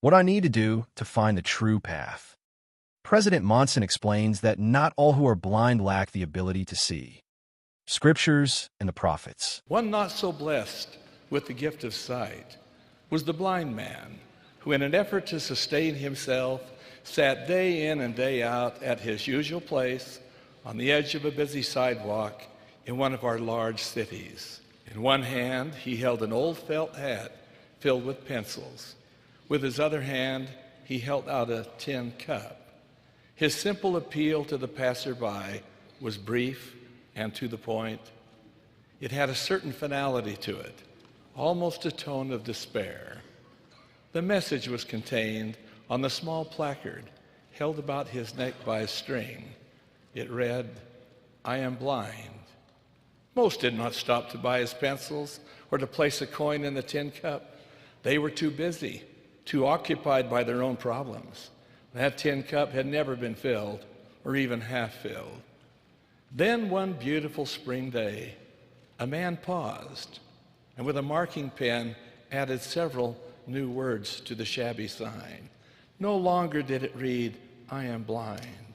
What I need to do to find the true path. President Monson explains that not all who are blind lack the ability to see. Scriptures and the prophets. One not so blessed with the gift of sight was the blind man who, in an effort to sustain himself, sat day in and day out at his usual place on the edge of a busy sidewalk in one of our large cities. In one hand, he held an old felt hat filled with pencils. With his other hand, he held out a tin cup. His simple appeal to the passerby was brief and to the point. It had a certain finality to it, almost a tone of despair. The message was contained on the small placard held about his neck by a string. It read, "I am blind." Most did not stop to buy his pencils or to place a coin in the tin cup. They were too busy, too occupied by their own problems. That tin cup had never been filled, or even half filled. Then one beautiful spring day, a man paused and with a marking pen added several new words to the shabby sign. No longer did it read, "I am blind."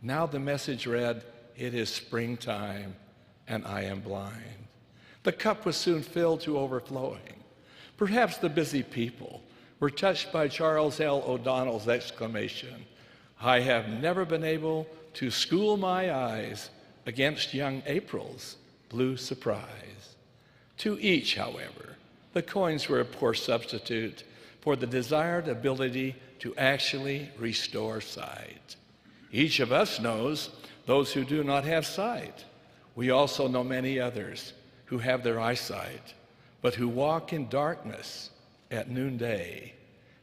Now the message read, "It is springtime and I am blind." The cup was soon filled to overflowing. Perhaps the busy people were touched by Charles L. O'Donnell's exclamation, "I have never been able to school my eyes against young April's blue surprise." To each, however, the coins were a poor substitute for the desired ability to actually restore sight. Each of us knows those who do not have sight. We also know many others who have their eyesight, but who walk in darkness at noonday.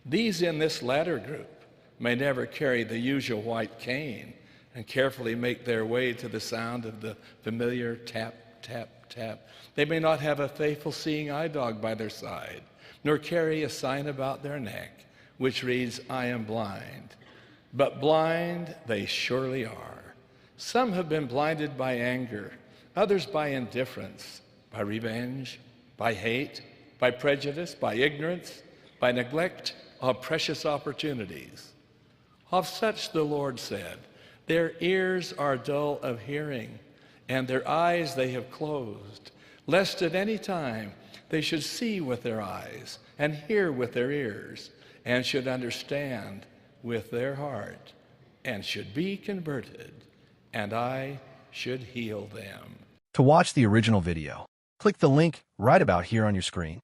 These in this latter group may never carry the usual white cane and carefully make their way to the sound of the familiar tap, tap, tap. They may not have a faithful seeing eye dog by their side, nor carry a sign about their neck which reads, "I am blind." But blind they surely are. Some have been blinded by anger, others by indifference, by revenge, by hate, by prejudice, by ignorance, by neglect of precious opportunities. Of such the Lord said, "Their ears are dull of hearing, and their eyes they have closed, lest at any time they should see with their eyes, and hear with their ears, and should understand with their heart, and should be converted, and I should heal them." To watch the original video, click the link right about here on your screen.